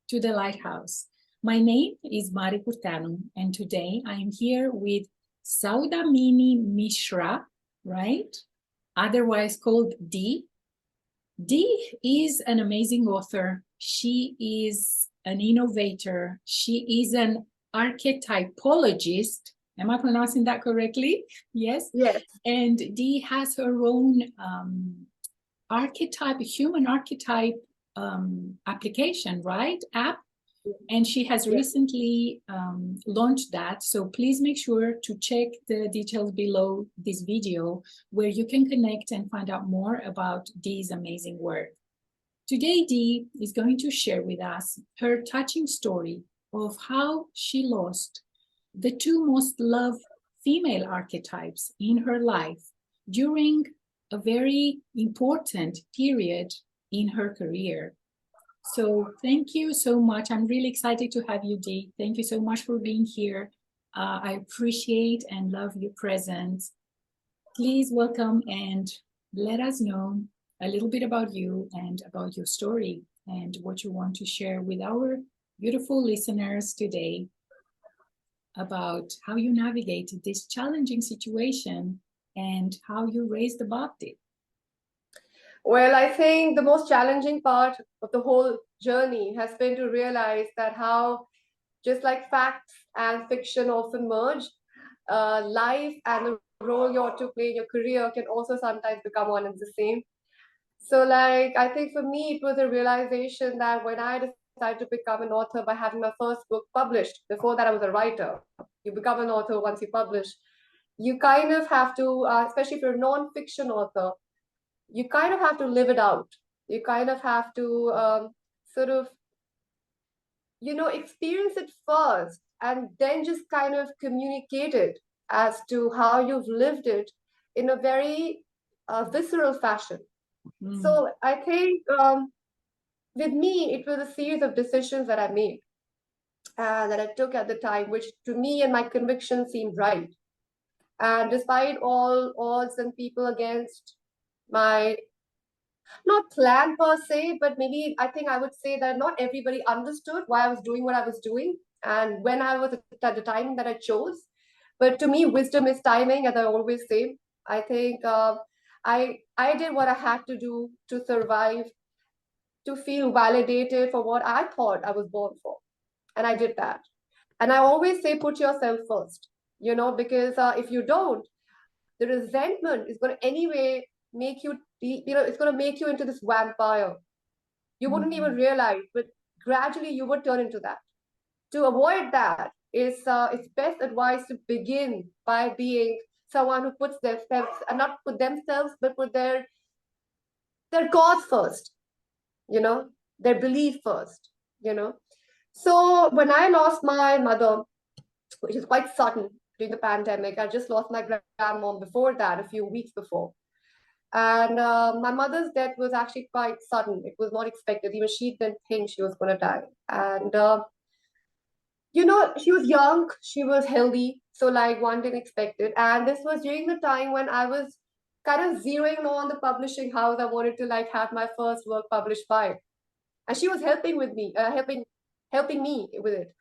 to the Lighthouse. My name is Mari Curtano, and today I am here with Saudamini Mishra, right? Otherwise called Dhi. Dhi is an amazing author. She is an innovator. She is an archetypologist. Am I pronouncing that correctly? Yes? Yes. And Dhi has her own archetype, human archetype application, right? App. And she has recently launched that. So please make sure to check the details below this video where you can connect and find out more about Dhi's amazing work. Today, Dhi is going to share with us her touching story of how she lost the two most loved female archetypes in her life during a very important period in her career. So thank you so much. I'm really excited to have you, Dhi. Thank you so much for being here. I appreciate and love your presence. Please welcome and let us know a little bit about you and about your story and what you want to share with our beautiful listeners today about how you navigated this challenging situation and how you raised above it. Well, I think the most challenging part of the whole journey has been to realize that how, just like facts and fiction often merge, life and the role you ought to play in your career can also sometimes become one and the same. So, like, I think for me, it was a realization that when I decided to become an author by having my first book published, before that I was a writer. You become an author once you publish. You kind of have to, especially if you're a non-fiction author, you kind of have to live it out. You kind of have to sort of, experience it first and then just kind of communicate it as to how you've lived it in a very visceral fashion. So I think with me, it was a series of decisions that I made that I took at the time, which to me and my conviction seemed right. And despite all odds and people against my, not plan per se, but maybe I think I would say that not everybody understood why I was doing what I was doing and when I was at the time that I chose. But to me, wisdom is timing, as I always say. I think I did what I had to do to survive, to feel validated for what I thought I was born for. And I did that. And I always say, put yourself first, because if you don't, the resentment is going to anyway make you, it's going to make you into this vampire. You wouldn't even realize, but gradually you would turn into that. To avoid that, it's best advice to begin by being someone who puts themselves, and not put themselves, but put their cause first, their belief first, So when I lost my mother, which is quite sudden during the pandemic, I just lost my grandmom before that, a few weeks before. And my mother's death was actually quite sudden. It was not expected. Even she didn't think she was going to die. And, she was young, she was healthy. So like one didn't expect it. And this was during the time when I was kind of zeroing on the publishing house I wanted to like have my first work published by. And she was helping with me, helping me with it.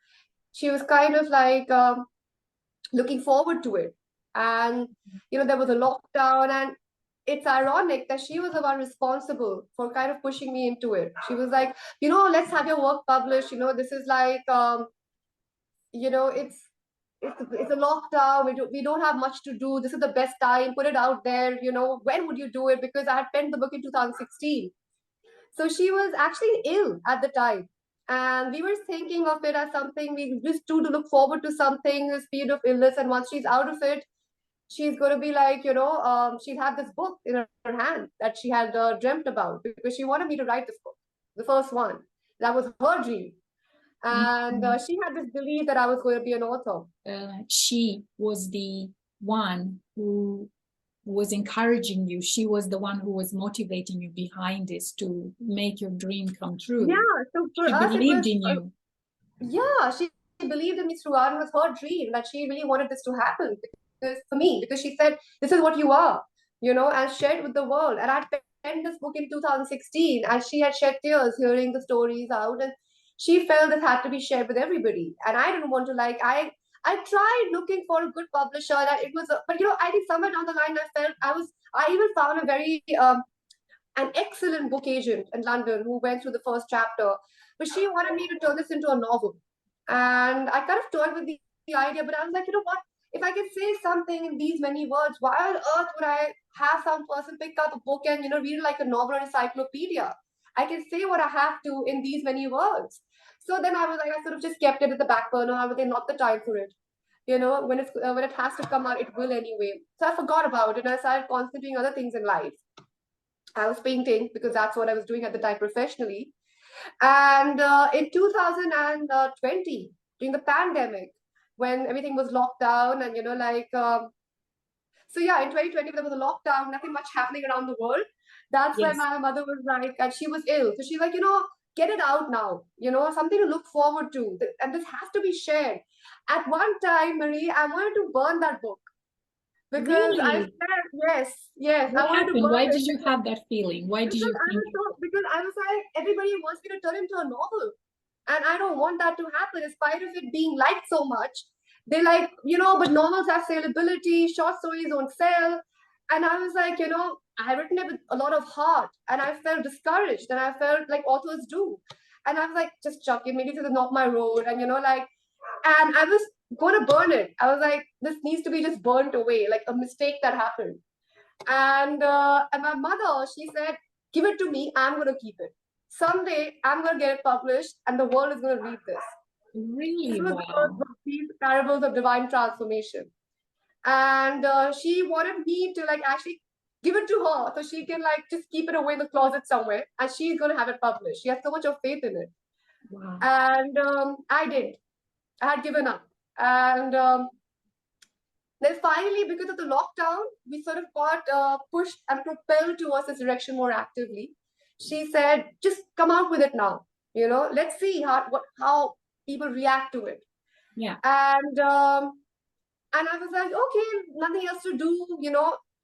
She was kind of like looking forward to it. And, there was a lockdown, and it's ironic that she was the one responsible for kind of pushing me into it. She was like, let's have your work published. This is like, it's a lockdown. We don't have much to do. This is the best time. Put it out there. When would you do it? Because I had penned the book in 2016. So she was actually ill at the time. And we were thinking of it as something we just do to look forward to something, this period of illness. And once she's out of it, she's going to be like, she'll have this book in her hand that she had dreamt about, because she wanted me to write this book, the first one. That was her dream. And she had this belief that I was going to be an author. She was the one who was encouraging you. She was the one who was motivating you behind this to make your dream come true. Yeah, so for she us, believed in you. Yeah, she believed in me throughout. It was her dream that she really wanted this to happen for me, because she said, this is what you are, and shared with the world. And I penned this book in 2016, and she had shed tears hearing the stories out. And she felt this had to be shared with everybody. And I didn't want to like, I tried looking for a good publisher that it was, but I think somewhere down the line I even found a very, an excellent book agent in London who went through the first chapter, but she wanted me to turn this into a novel. And I kind of toyed with the idea, but I was like, you know what? If I can say something in these many words, why on earth would I have some person pick up a book and, read it like a novel or encyclopedia? I can say what I have to in these many words. So then I was like, I sort of just kept it at the back burner. I was like, not the time for it. When it has to come out, it will anyway. So I forgot about it and I started concentrating on other things in life. I was painting because that's what I was doing at the time professionally. And in 2020, during the pandemic, when everything was locked down and, so yeah, in 2020, there was a lockdown, nothing much happening around the world. That's why Yes. my mother was like, and she was ill. So she's like, get it out now, something to look forward to. And this has to be shared. At one time, Marie, I wanted to burn that book because I Really? said, yes, I What wanted to happened? burn Why it did you have that feeling? Why did you think? because I was like, everybody wants me to turn into a novel. And I don't want that to happen, in spite of it being liked so much. They like, but novels have saleability, short stories don't sell. And I was like, I had written it with a lot of heart and I felt discouraged and I felt like authors do. And I was like, just chuck it, maybe this is not my road. And, and I was going to burn it. I was like, this needs to be just burnt away, like a mistake that happened. And my mother, she said, give it to me, I'm going to keep it. Someday I'm going to get it published and the world is going to read this. Really? This was the Wow. first book, These Parables of Divine Transformation. And she wanted me to like actually give it to her so she can like just keep it away in the closet somewhere and she's going to have it published. She has so much of faith in it. Wow. And I did. I had given up. And then finally, because of the lockdown, we sort of got pushed and propelled towards this direction more actively. She said, just come out with it now. Let's see how people react to it. Yeah. And I was like, okay, nothing else to do.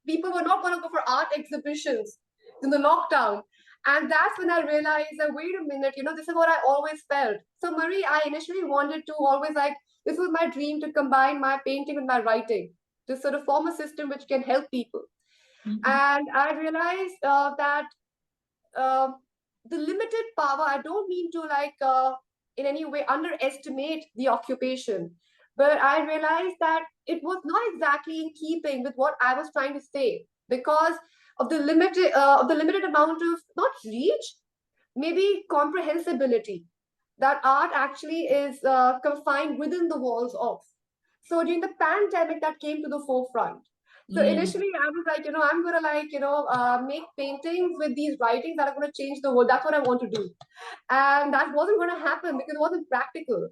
People were not going to go for art exhibitions in the lockdown. And that's when I realized that, wait a minute, this is what I always felt. So Marie, I initially wanted to always like, this was my dream to combine my painting with my writing, to sort of form a system which can help people. Mm-hmm. And I realized that the limited power, I don't mean to like in any way underestimate the occupation, but I realized that it was not exactly in keeping with what I was trying to say because of the limited amount of not reach, maybe comprehensibility that art actually is confined within the walls of. So during the pandemic, that came to the forefront. So initially, I was like, I'm going to like, make paintings with these writings that are going to change the world. That's what I want to do. And that wasn't going to happen because it wasn't practical,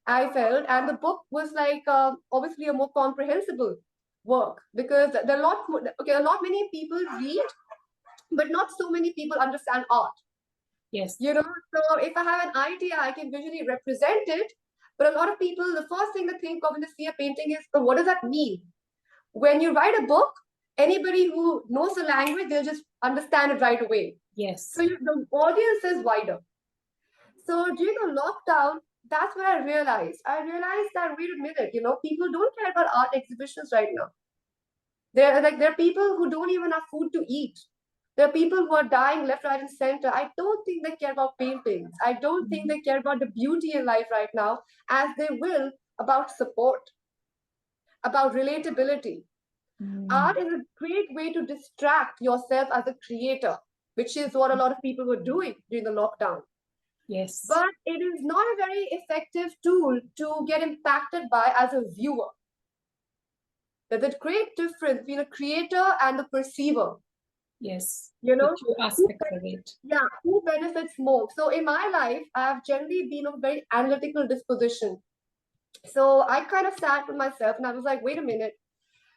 I felt. And the book was like, obviously a more comprehensible work because there are a lot many people read, but not so many people understand art. Yes. So if I have an idea, I can visually represent it. But a lot of people, the first thing they think of when they see a painting is, oh, what does that mean? When you write a book, anybody who knows the language, they'll just understand it right away. Yes. So the audience is wider. So during the lockdown, that's what I realized. I realized that, wait a minute, people don't care about art exhibitions right now. There are people who don't even have food to eat. There are people who are dying left, right, and center. I don't think they care about paintings. I don't think they care about the beauty in life right now, as they will about support, about relatability. Art is a great way to distract yourself as a creator, which is what a lot of people were doing during the lockdown. Yes. But it is not a very effective tool to get impacted by as a viewer. There's a great difference between a creator and the perceiver. Yes. The two aspects of it. Yeah, who benefits more? So in my life, I've generally been of a very analytical disposition. So I kind of sat with myself and I was like, wait a minute,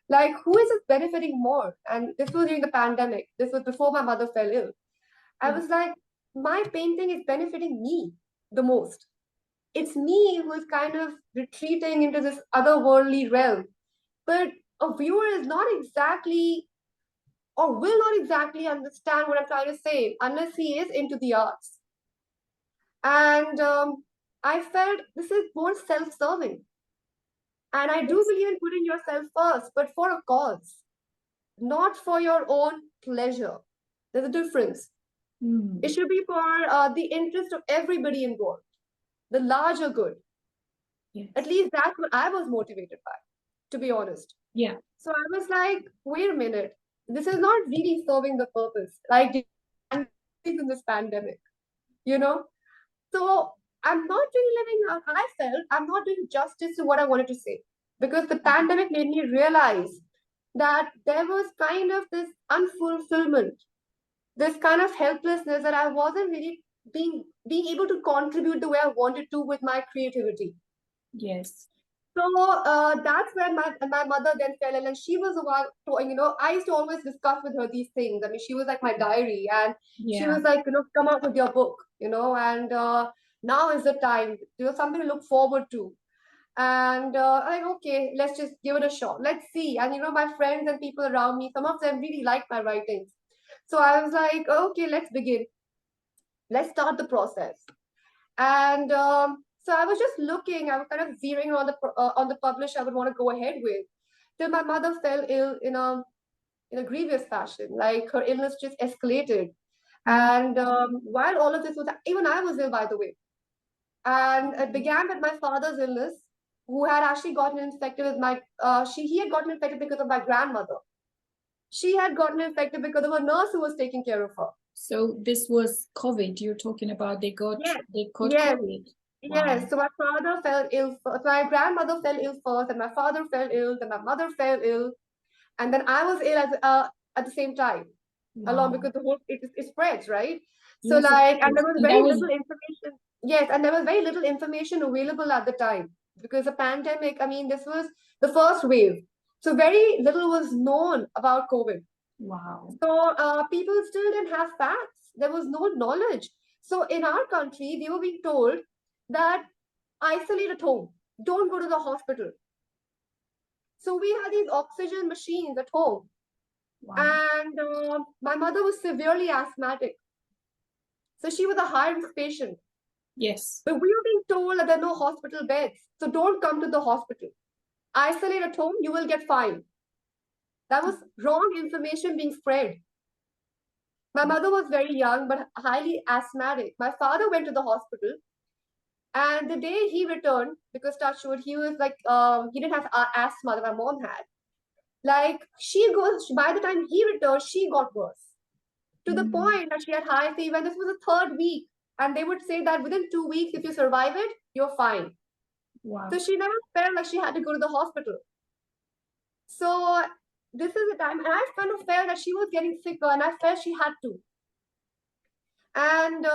like who is it benefiting more? And this was during the pandemic. This was before my mother fell ill. I was like, my painting is benefiting me the most. It's me who is kind of retreating into this otherworldly realm. But a viewer is not exactly or will not exactly understand what I'm trying to say unless he is into the arts. And I felt this is more self-serving. And I do Yes. believe in putting yourself first, but for a cause, not for your own pleasure. There's a difference. It should be for the interest of everybody involved, the larger good. Yes. At least that's what I was motivated by, to be honest. Yeah. So I was like, wait a minute, this is not really serving the purpose. Like in this pandemic, you know? So I'm not really living, I felt I'm not doing justice to what I wanted to say. Because the pandemic made me realize that there was kind of this unfulfillment, this kind of helplessness that I wasn't really being able to contribute the way I wanted to with my creativity. Yes. So that's where my mother then fell in, and she was the one, I used to always discuss with her these things. I mean, she was like my diary, and she Yeah. was like, come out with your book, and now is the time, something to look forward to. And I'm like, okay, let's just give it a shot. Let's see. And my friends and people around me, some of them really like my writings. So I was like, okay, let's begin. Let's start the process. And so I was just looking. I was kind of zeroing on the publisher I would want to go ahead with, till my mother fell ill in a grievous fashion. Like her illness just escalated. And while all of this was, even I was ill, by the way. And it began with my father's illness, who had actually gotten infected with he had gotten infected because of my grandmother. She had gotten infected because of a nurse who was taking care of her. So this was COVID you're talking about. They caught Yes. COVID. Yes, Wow. so my father fell ill first. My grandmother fell ill first, and my father fell ill, then my mother fell ill, and then I was ill at the same time, along, Wow. because the whole it spreads, right? So Yes, of and there course. was And that very was little information. Yes, and there was very little information available at the time, because the pandemic, I mean, this was the first wave. So very little was known about COVID. wow. So people still didn't have facts. There was no knowledge. So in our country, we were being told that isolate at home, don't go to the hospital. So we had these oxygen machines at home. Wow. And my mother was severely asthmatic. So she was a high risk patient. Yes. But we were being told that there are no hospital beds. So don't come to the hospital. Isolate at home, you will get fined. That was wrong information being spread. My mother was very young but highly asthmatic. My father went to the hospital, and the day he returned, because touch wood, he was like, he didn't have asthma that my mom had. Like, by the time he returned, she got worse, to the point that she had high fever. And this was the third week. And they would say that within 2 weeks, if you survive it, you're fine. Wow. So she never felt like she had to go to the hospital. So this is the time. And I kind of felt that she was getting sicker, and I felt she had to. And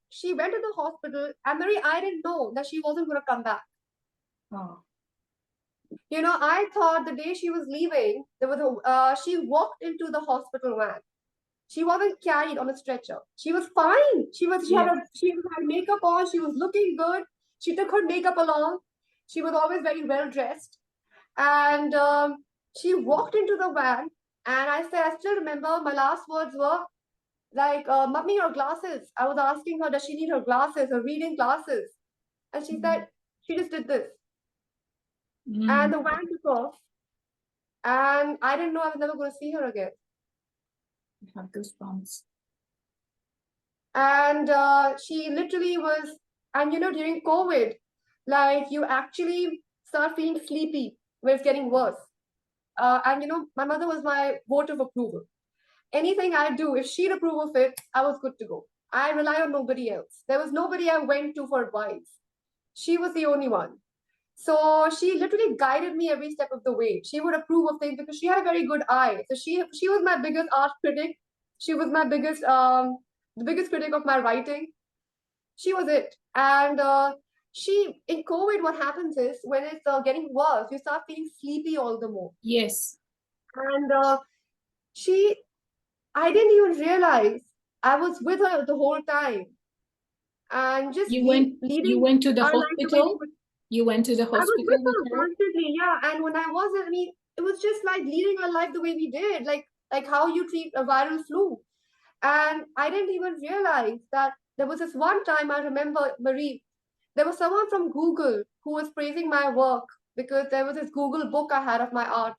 she went to the hospital, and Marie, I didn't know that she wasn't going to come back. Oh. I thought the day she was leaving, she walked into the hospital van. She wasn't carried on a stretcher. She was fine. She had makeup on. She was looking good. She took her makeup along. She was always very well dressed. And she walked into the van, and I still remember my last words were like, "Mummy, your glasses." I was asking her, does she need her glasses, her reading glasses? And she said, she just did this. And the van took off, and I didn't know I was never going to see her again. I have goosebumps. And she literally was, and during COVID, like, you actually start feeling sleepy when it's getting worse. And my mother was my vote of approval. Anything I do, if she'd approve of it, I was good to go. I rely on nobody else. There was nobody I went to for advice. She was the only one. So she literally guided me every step of the way. She would approve of things because she had a very good eye. So she was my biggest art critic. She was my biggest the biggest critic of my writing. She was it. And she in COVID, what happens is when it's getting worse, you start feeling sleepy all the more. Yes. And I didn't even realize I was with her the whole time, and just You went to the our life the way we hospital? would. You went to the I was hospital with with her her? constantly, yeah. And when I wasn't, I mean, it was just like leading our life the way we did, like how you treat a viral flu. And I didn't even realize that there was this one time I remember, Marie, there was someone from Google who was praising my work because there was this Google book I had of my art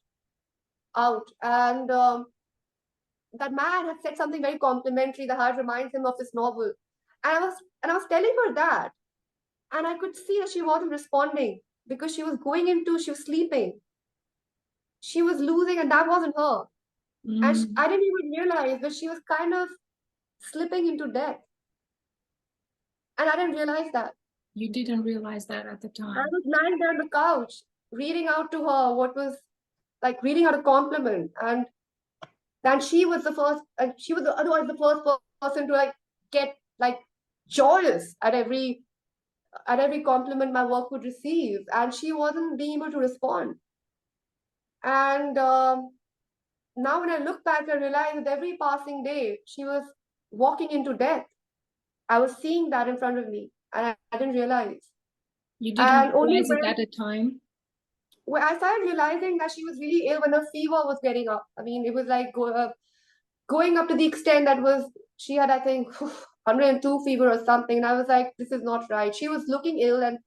out. And that man had said something very complimentary that had reminds him of this novel. And I was telling her that. And I could see that she wasn't responding because she was sleeping. She was losing, and that wasn't her. And I didn't even realize, but she was kind of slipping into death. And I didn't realize that. You didn't realize that at the I time. was lying there on the couch, reading out to her what was like reading out a compliment. And then she was the first, and she was otherwise the first person to like get like joyous at every compliment my work would receive. And she wasn't being able to respond. And now when I look back, I realize that every passing day, she was walking into death. I was seeing that in front of me, and I didn't realize. You And didn't only realize it at the time? when I started realizing that she was really ill, when her fever was getting up. I mean, it was like going up to the extent that was, she had, I think, 102 fever or something. And I was like, this is not right. She was looking ill, and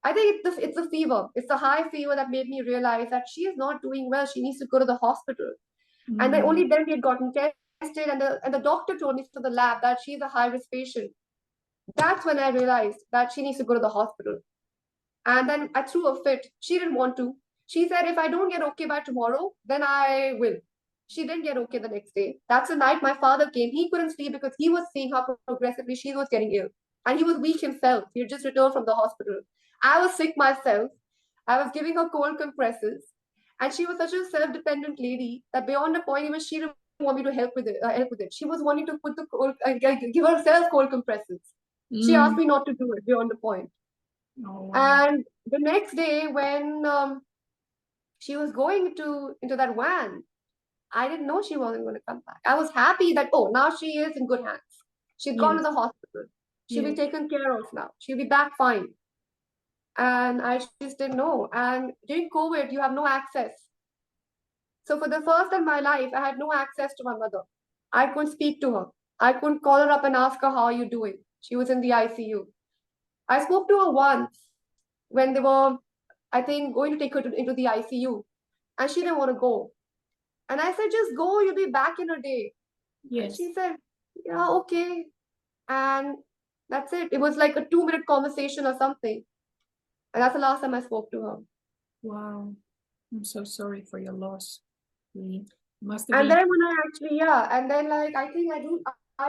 I think it's the fever. It's the high fever that made me realize that she is not doing well. She needs to go to the hospital. And then only then we had gotten tested, and the doctor told me to the lab that she's a high risk patient. That's when I realized that she needs to go to the hospital. And then I threw a fit. She didn't want to. She said, if I don't get okay by tomorrow, then I will. She didn't get okay the next day. That's the night my father came. He couldn't sleep because he was seeing how progressively she was getting ill. And he was weak himself. He had just returned from the hospital. I was sick myself. I was giving her cold compresses. And she was such a self-dependent lady that beyond a point, even she didn't want me to help with it. She was wanting to put the give herself cold compresses. She asked me not to do it beyond the point. Oh, wow. And the next day, when she was going into that van, I didn't know she wasn't going to come back. I was happy that, oh, now she is in good hands. She's gone to the hospital. She'll be taken care of now. She'll be back fine. And I just didn't know. And during COVID, you have no access. So for the first time in my life, I had no access to my mother. I couldn't speak to her. I couldn't call her up and ask her, how are you doing? She was in the ICU. I spoke to her once when they were, I think, going to take her into the ICU. And she didn't want to go. And I said, just go, you'll be back in a day. Yes. And she said, yeah, okay. And that's it. It was like a 2-minute conversation or something. And that's the last time I spoke to her. Wow. I'm so sorry for your loss. Really. Must have And been. then when I actually, and then like, I think I do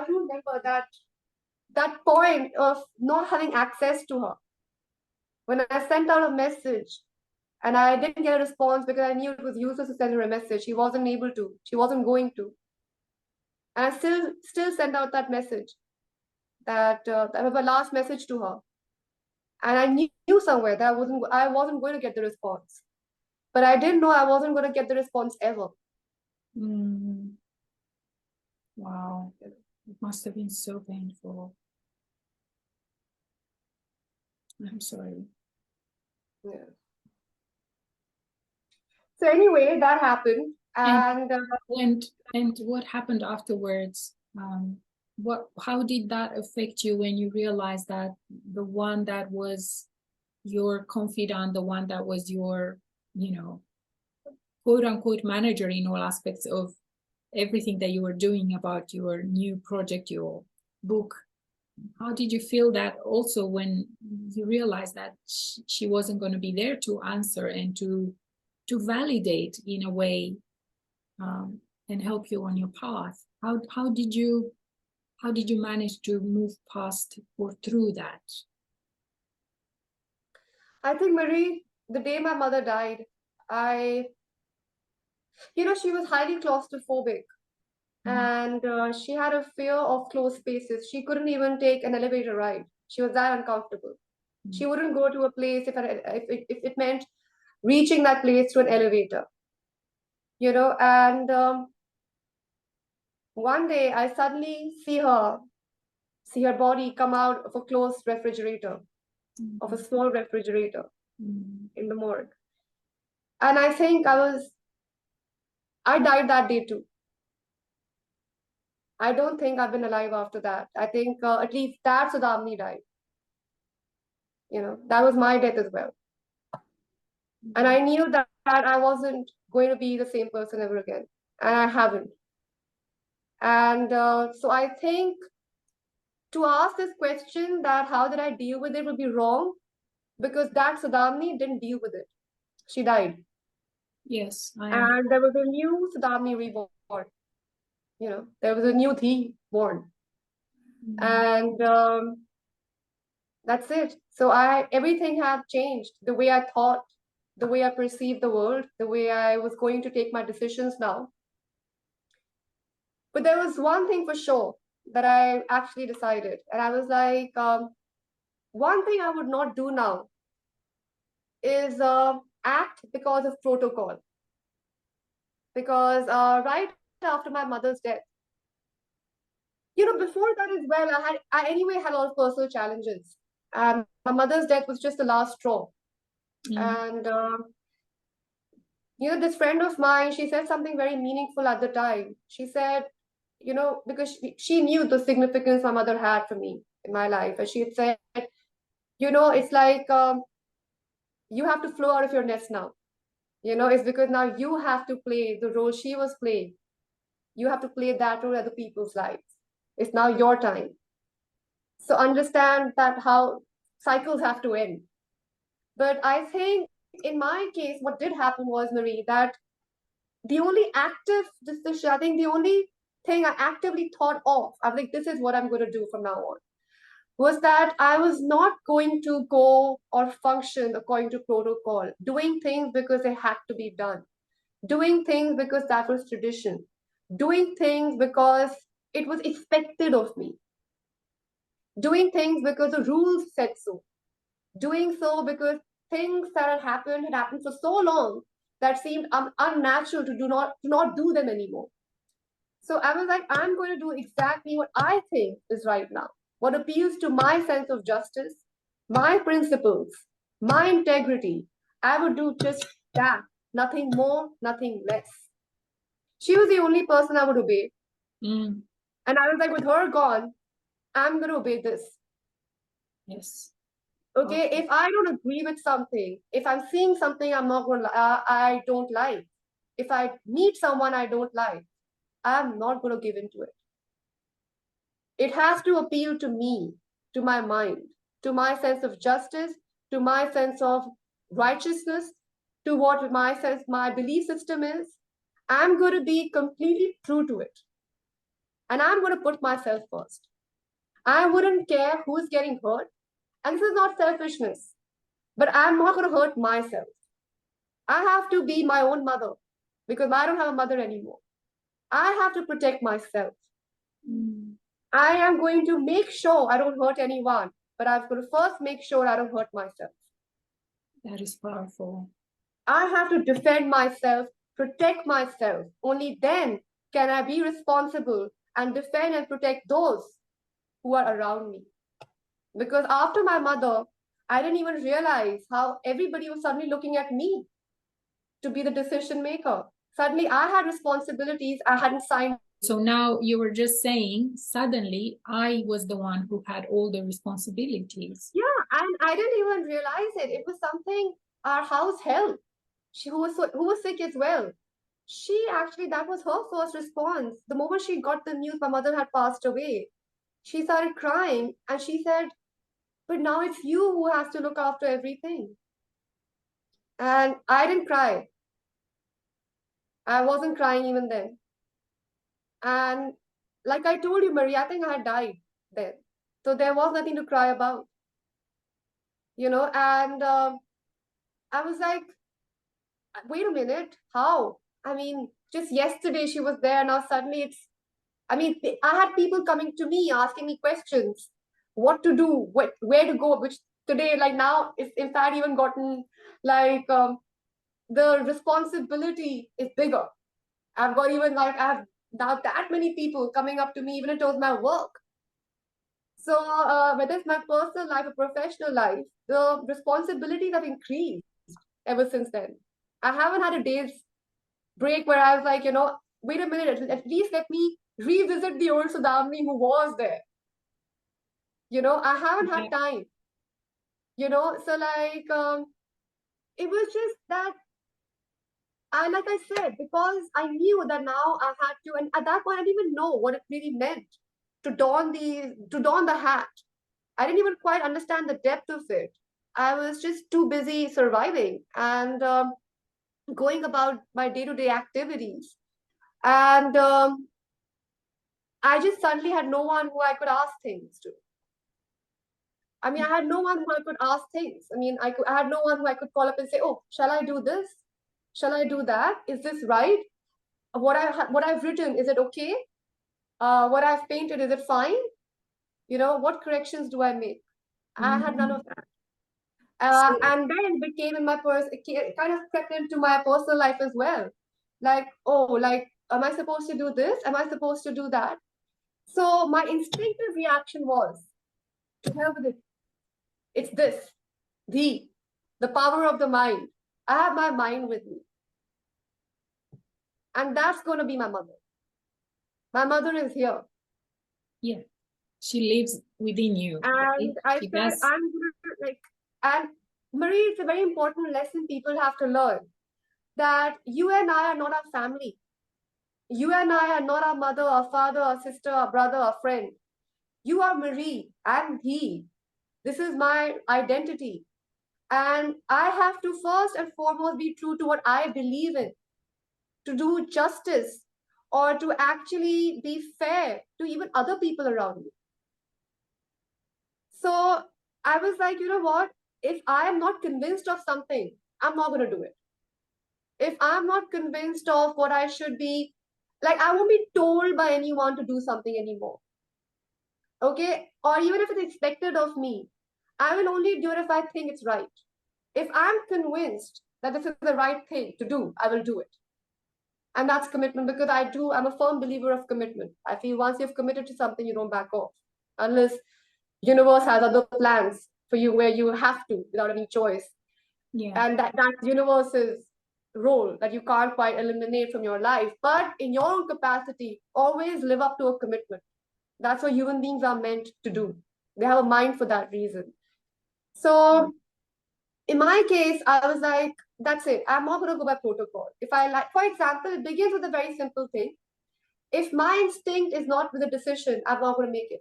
remember that point of not having access to her. When I sent out a message and I didn't get a response because I knew it was useless to send her a message. She wasn't able to. She wasn't going to. And I still sent out that message. That was my last message to her. And I knew somewhere that I wasn't going to get the response. But I didn't know I wasn't going to get the response ever. Wow. It must have been so painful. I'm sorry. Yeah. So anyway, that happened. And what happened afterwards? How did that affect you when you realized that the one that was your confidant, the one that was your, quote unquote manager in all aspects of everything that you were doing about your new project, your book, how did you feel that also when you realized that she wasn't going to be there to answer and to validate in a way and help you on your path? How did you manage to move past or through that? I think, Marie, the day my mother died, she was highly claustrophobic. And she had a fear of closed spaces. She couldn't even take an elevator ride. She was that uncomfortable. She wouldn't go to a place if it meant reaching that place through an elevator. And one day I suddenly see her body come out of a closed refrigerator, of a small refrigerator in the morgue. And I think I died that day too. I don't think I've been alive after that. I think at least that Saudamini died. That was my death as well. And I knew that I wasn't going to be the same person ever again. And I haven't. And so I think to ask this question that how did I deal with it would be wrong, because that Saudamini didn't deal with it. She died. Yes, and there was a new Saudamini reborn. There was a new Dhi born. And that's it. So everything had changed. The way I thought, the way I perceived the world, the way I was going to take my decisions now. But there was one thing for sure that I actually decided. And I was like, one thing I would not do now is act because of protocol. Because right after my mother's death, before that as well, I anyway had a lot of personal challenges. My mother's death was just the last straw. And this friend of mine, she said something very meaningful at the time. She said, because she knew the significance my mother had for me in my life. And she had said, it's like you have to flow out of your nest now. It's because now you have to play the role she was playing. You have to play that role in other people's lives. It's now your time. So understand that how cycles have to end. But I think in my case, what did happen was, Marie, that the only active decision, I think the only thing I actively thought of, I'm like, this is what I'm going to do from now on, was that I was not going to go or function according to protocol, doing things because they had to be done, doing things because that was tradition, doing things because it was expected of me, doing things because the rules said so, doing so because things that had happened for so long that seemed unnatural to not do them anymore. So I was like, I'm going to do exactly what I think is right now, what appeals to my sense of justice, my principles, my integrity. I would do just that, nothing more, nothing less. She was the only person I would obey. And I was like, with her gone, I'm going to obey this. Yes. Okay, if I don't agree with something, if I'm seeing something I don't like, if I meet someone I don't like, I'm not going to give into it. It has to appeal to me, to my mind, to my sense of justice, to my sense of righteousness, to what my belief system is. I'm going to be completely true to it. And I'm going to put myself first. I wouldn't care who's getting hurt. And this is not selfishness, but I'm not going to hurt myself. I have to be my own mother because I don't have a mother anymore. I have to protect myself. I am going to make sure I don't hurt anyone, but I'm going to first make sure I don't hurt myself. That is powerful. I have to defend myself, protect myself. Only then can I be responsible and defend and protect those who are around me. Because after my mother, I didn't even realize how everybody was suddenly looking at me to be the decision maker. Suddenly I had responsibilities I hadn't signed. So now you were just saying, suddenly I was the one who had all the responsibilities. Yeah, and I didn't even realize it. It was something our house held. Who was sick as well. That was her first response. The moment she got the news my mother had passed away, she started crying and she said, but now it's you who has to look after everything. And I didn't cry. I wasn't crying even then. And like I told you, Marie, I think I had died then. So there was nothing to cry about. And I was like, wait a minute, how? I mean, just yesterday she was there. Now suddenly I had people coming to me, asking me questions, what to do, where to go, which today, like now, it's in fact even gotten like the responsibility is bigger. I have now that many people coming up to me, even if it was my work. So whether it's my personal life or professional life, the responsibilities have increased ever since then. I haven't had a day's break where I was like, wait a minute, at least let me revisit the old Saudamini who was there. I haven't had time. So like it was just that like I said, because I knew that now I had to, and at that point I didn't even know what it really meant to don the hat. I didn't even quite understand the depth of it. I was just too busy surviving and going about my day-to-day activities. And I just suddenly had no one who I could ask things to. I mean, I had no one who I could ask things. I mean, I had no one who I could call up and say, "Oh, shall I do this? Shall I do that? Is this right? What I've written, is it okay? What I've painted, is it fine? What corrections do I make?" I had none of that. So, And then it became in my it kind of crept into my personal life as well. Like, oh, like, am I supposed to do this? Am I supposed to do that? So my instinctive reaction was, to hell with it. It's this, the power of the mind. I have my mind with me. And that's going to be my mother. My mother is here. yeah, she lives within you, right? And I She said, does. and Marie, it's a very important lesson people have to learn, that you and I are not our family. You and I are not our mother, our father, our sister, our brother, our friend. You are Marie and he. This is my identity. And I have to first and foremost be true to what I believe in, to do justice, or to actually be fair to even other people around me. So I was like, you know what? If I am not convinced of something, I'm not going to do it. If I'm not convinced of what I should be, like, I won't be told by anyone to do something anymore. Okay? Or even if it's expected of me, I will only do it if I think it's right. If I'm convinced that this is the right thing to do, I will do it. And that's commitment, because I'm a firm believer of commitment. I feel once you've committed to something, you don't back off. Unless universe has other plans for you where you have to without any choice. Yeah. And that universe's role that you can't quite eliminate from your life. But in your own capacity, always live up to a commitment. That's what human beings are meant to do. They have a mind for that reason. So in my case, I was like, that's it. I'm not going to go by protocol. If I like, for example, it begins with a very simple thing. If my instinct is not with a decision, I'm not going to make it.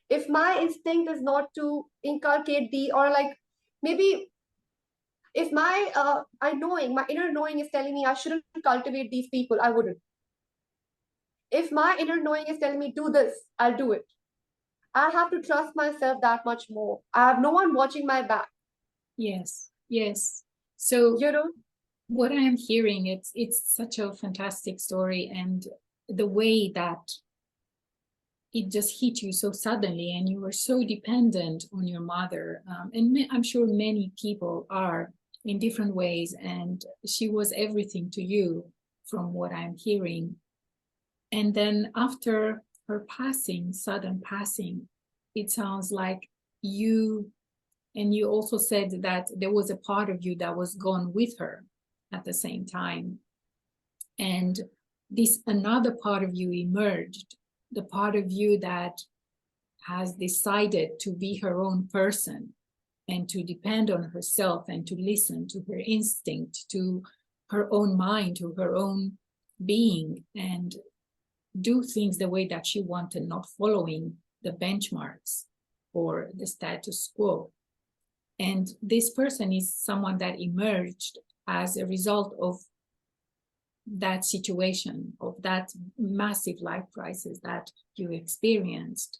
If my instinct is not to inculcate or like, maybe if my my inner knowing is telling me I shouldn't cultivate these people, I wouldn't. If my inner knowing is telling me do this, I'll do it. I have to trust myself that much more. I have no one watching my back. Yes, yes. So You know, what I am hearing, it's such a fantastic story, and the way that it just hit you so suddenly, and you were so dependent on your mother, and I'm sure many people are in different ways, and she was everything to you from what I'm hearing. And then after her passing, sudden passing, it sounds like you, and you also said that there was a part of you that was gone with her at the same time. And this another part of you emerged, the part of you that has decided to be her own person and to depend on herself and to listen to her instinct, to her own mind, to her own being, and do things the way that she wanted, not following the benchmarks or the status quo. And this person is someone that emerged as a result of that situation, of that massive life crisis that you experienced.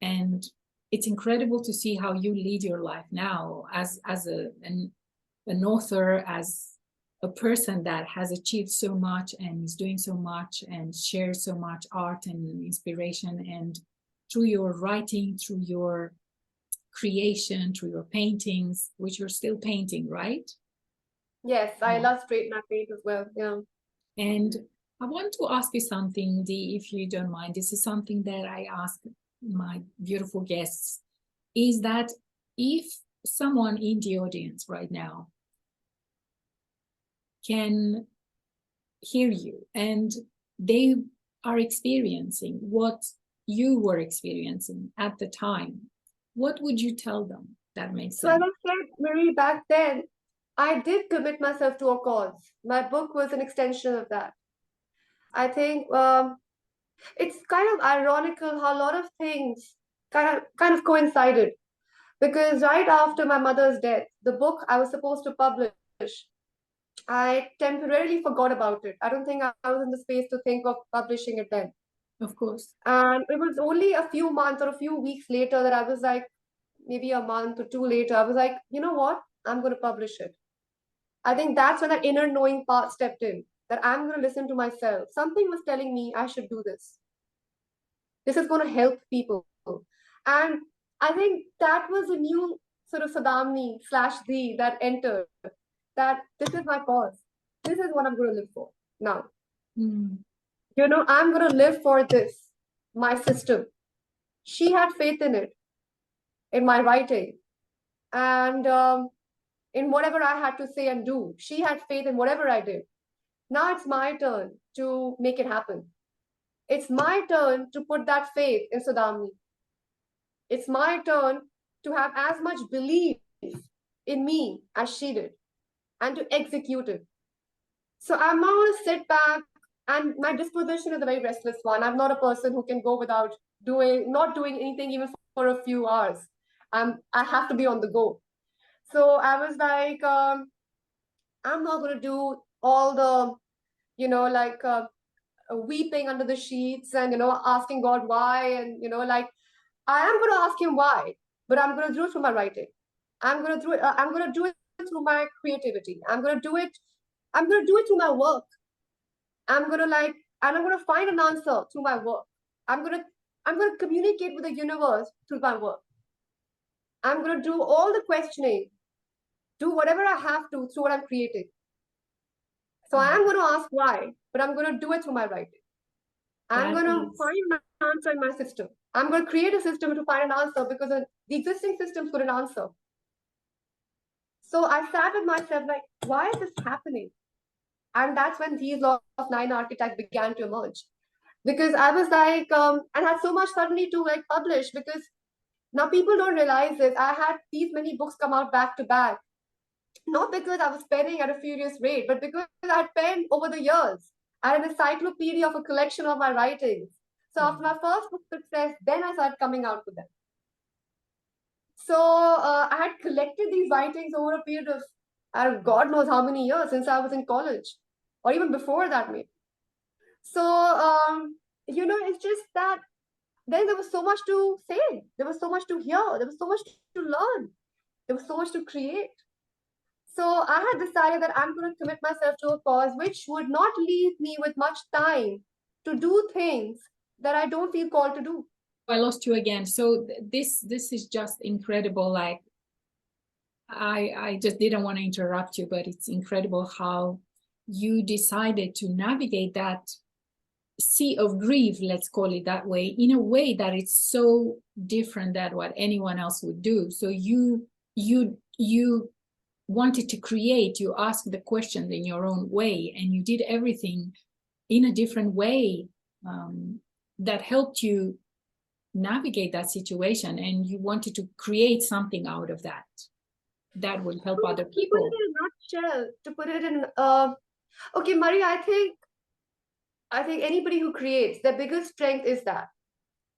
And it's incredible to see how you lead your life now as an author, as a person that has achieved so much and is doing so much and shares so much art and inspiration. And through your writing, through your creation, through your paintings, which you're still painting, right? yes, I love straight matte paint as well. Yeah. And I want to ask you something, Dee, if you don't mind. This is something that I ask my beautiful guests, is that if someone in the audience right now can hear you and they are experiencing what you were experiencing at the time, what would you tell them? That makes So as sense. I said, Marie, back then, I did commit myself to a cause. My book was an extension of that. I think it's kind of ironical how a lot of things kind of coincided. Because right after my mother's death, the book I was supposed to publish, I temporarily forgot about it. I don't think I was in the space to think of publishing it then. Of course. And it was only a few months or a few weeks later that I was like, maybe a month or two later, I was like, you know what? I'm going to publish it. I think that's when that inner knowing part stepped in, that I'm going to listen to myself. Something was telling me I should do this. This is going to help people. And I think that was a new sort of Saudamini / Dhi that entered, that this is my cause. This is what I'm going to live for now. Mm. I'm going to live for this, my system. She had faith in it, in my writing, and in whatever I had to say and do. She had faith in whatever I did. Now it's my turn to make it happen. It's my turn to put that faith in Saudamini. It's my turn to have as much belief in me as she did and to execute it. So I'm not going to sit back, and my disposition is a very restless one. I'm not a person who can go without not doing anything even for a few hours. I have to be on the go. So I was like, I'm not going to do all the, like weeping under the sheets and, asking God why. And, like, I am going to ask him why, but I'm going to do it through my writing. I'm going to do it through my creativity. I'm going to do it through my work. I'm going to find an answer through my work. I'm going to communicate with the universe through my work. I'm going to do all the questioning, do whatever I have to through what I'm creating. So I am going to ask why, but I'm going to do it through my writing. I'm going to find an answer in my system. I'm going to create a system to find an answer because the existing systems couldn't answer. So I sat with myself like, why is this happening? And that's when these laws of 9 archetypes began to emerge. Because I was like, and had so much suddenly to like publish, because now people don't realize this. I had these many books come out back to back, not because I was penning at a furious rate, but because I had penned over the years. I had an encyclopedia of a collection of my writings. So after my first book success, then I started coming out with them. So I had collected these writings over a period of God knows how many years since I was in college, or even before that, maybe. So it's just that then there was so much to say, there was so much to hear, there was so much to learn, there was so much to create. So I had decided that I'm going to commit myself to a cause which would not leave me with much time to do things that I don't feel called to do. I lost you again. So this is just incredible. Like I just didn't want to interrupt you, but it's incredible how you decided to navigate that sea of grief, let's call it that way, in a way that it's so different than what anyone else would do. So you wanted to create, you asked the questions in your own way, and you did everything in a different way that helped you navigate that situation, and you wanted to create something out of that would help other people. To put it in a nutshell, to put it in okay, Marie, I think anybody who creates, their biggest strength is that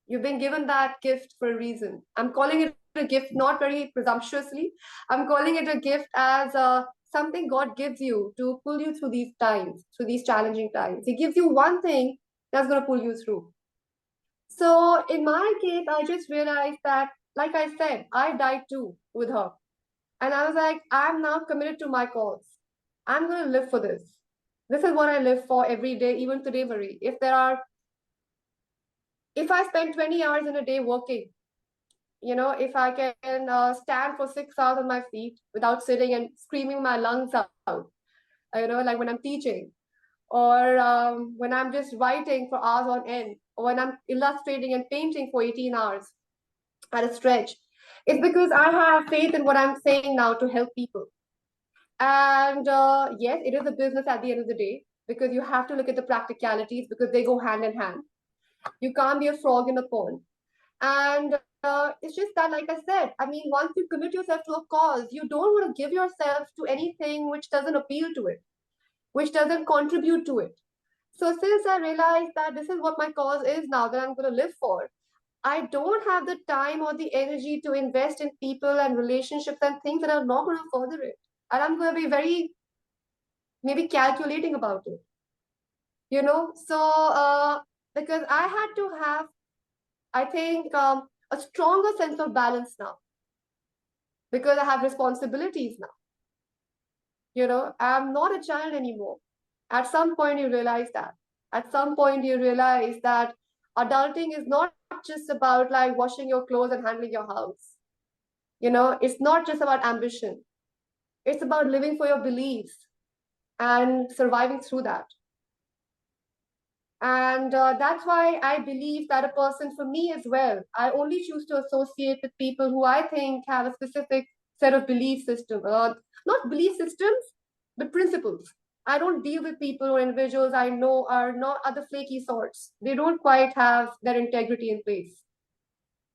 you've been given that gift for a reason. I'm calling it a gift, not very presumptuously. I'm calling it a gift as something God gives you to pull you through these times, through these challenging times. He gives you one thing that's going to pull you through. So in my case, I just realized that, like I said, I died too with her. And I was like, I'm now committed to my cause. I'm going to live for this. This is what I live for every day, even today, Marie. If I spend 20 hours in a day working, if I can stand for 6 hours on my feet without sitting and screaming my lungs out, like when I'm teaching, or when I'm just writing for hours on end, or when I'm illustrating and painting for 18 hours at a stretch, it's because I have faith in what I'm saying now to help people. And yes, it is a business at the end of the day, because you have to look at the practicalities, because they go hand in hand. You can't be a frog in a pond. And it's just that, like I said, I mean, once you commit yourself to a cause, you don't want to give yourself to anything which doesn't appeal to it, which doesn't contribute to it. So since I realized that this is what my cause is now that I'm going to live for, I don't have the time or the energy to invest in people and relationships and things that are not going to further it. And I'm going to be very maybe calculating about it, you know? So, because I had to have, I think, a stronger sense of balance now because I have responsibilities now. You know, I'm not a child anymore. At some point, you realize that. At some point, you realize that adulting is not just about like washing your clothes and handling your house. You know, it's not just about ambition. It's about living for your beliefs and surviving through that. And that's why I believe that a person, for me as well, I only choose to associate with people who I think have a specific set of belief systems, not belief systems, but principles. I don't deal with people or individuals I know are not other flaky sorts. They don't quite have their integrity in place.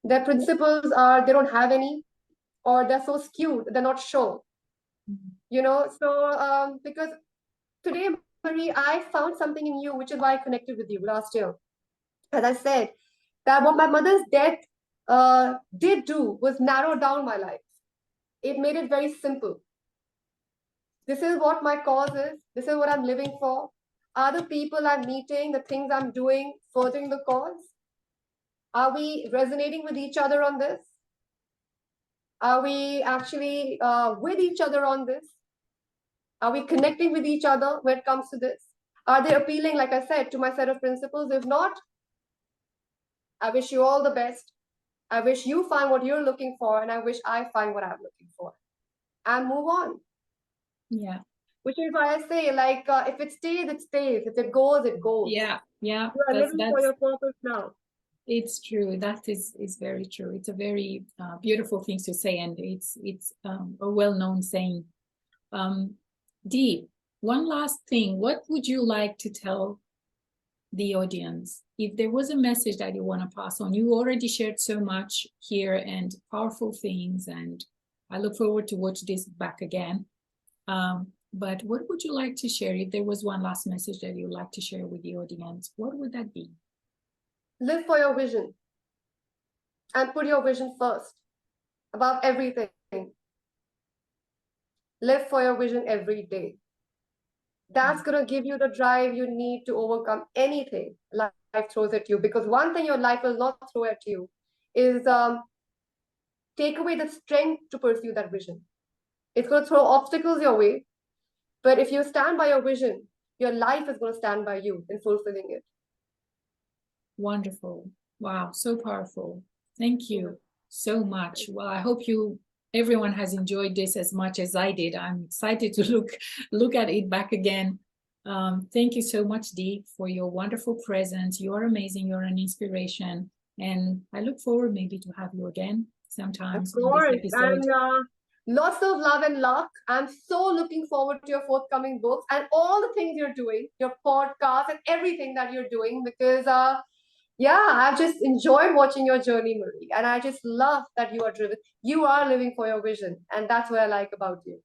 Their principles are, they don't have any, or they're so skewed, they're not sure. You know, so because today, Marie, I found something in you, which is why I connected with you last year. As I said, that what my mother's death did do was narrow down my life. It made it very simple. This is what my cause is. This is what I'm living for. Are the people I'm meeting, the things I'm doing, furthering the cause? Are we resonating with each other on this? Are we actually with each other on this? Are we connecting with each other when it comes to this? Are they appealing, like I said, to my set of principles? If not, I wish you all the best. I wish you find what you're looking for, and I wish I find what I'm looking for, and move on. Yeah. Which is why I say, like, if it stays, it stays. If it goes, it goes. Yeah, yeah. You are living for your purpose now. It's true. That is very true. It's a very beautiful thing to say, and it's a well-known saying. Dee, one last thing. What would you like to tell the audience? If there was a message that you want to pass on, you already shared so much here and powerful things, and I look forward to watch this back again. But what would you like to share? If there was one last message that you'd like to share with the audience, what would that be? Live for your vision and put your vision first above everything. Live for your vision every day. That's going to give you the drive you need to overcome anything life throws at you. Because one thing your life will not throw at you is take away the strength to pursue that vision. It's going to throw obstacles your way. But if you stand by your vision, your life is going to stand by you in fulfilling it. Wonderful. Wow, so powerful. Thank you so much. Well, I hope everyone has enjoyed this as much as I did. I'm excited to look at it back again. Thank you so much, Dee, for your wonderful presence. You are amazing. You're an inspiration. And I look forward maybe to have you again sometimes Of course. And lots of love and luck. I'm so looking forward to your forthcoming books and all the things you're doing, your podcast and everything that you're doing, because yeah, I've just enjoyed watching your journey, Marie. And I just love that you are driven. You are living for your vision. And that's what I like about you.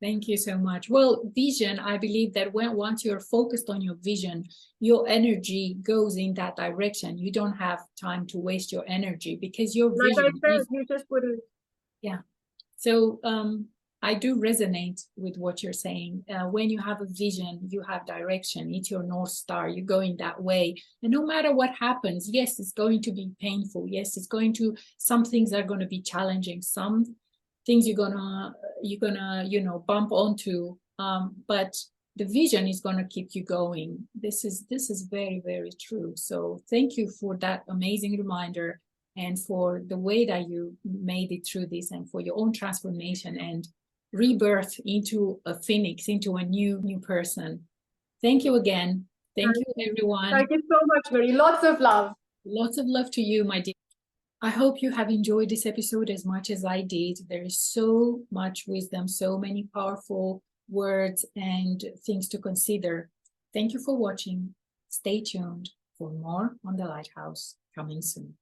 Thank you so much. Well, vision, I believe that once you're focused on your vision, your energy goes in that direction. You don't have time to waste your energy because your vision. Like I said, you just put it. Yeah. So I do resonate with what you're saying. When you have a vision, you have direction. It's your North Star. You're going that way. And no matter what happens, yes, it's going to be painful. Yes, some things are going to be challenging. Some things you're gonna bump onto. But the vision is going to keep you going. This is very, very true. So thank you for that amazing reminder, and for the way that you made it through this, and for your own transformation and rebirth into a phoenix, into a new person. Thank you again. Thank you, everyone. Thank you so much, Marie. Lots of love. Lots of love to you, my dear. I hope you have enjoyed this episode as much as I did. There is so much wisdom, so many powerful words and things to consider. Thank you for watching. Stay tuned for more on The Lighthouse coming soon.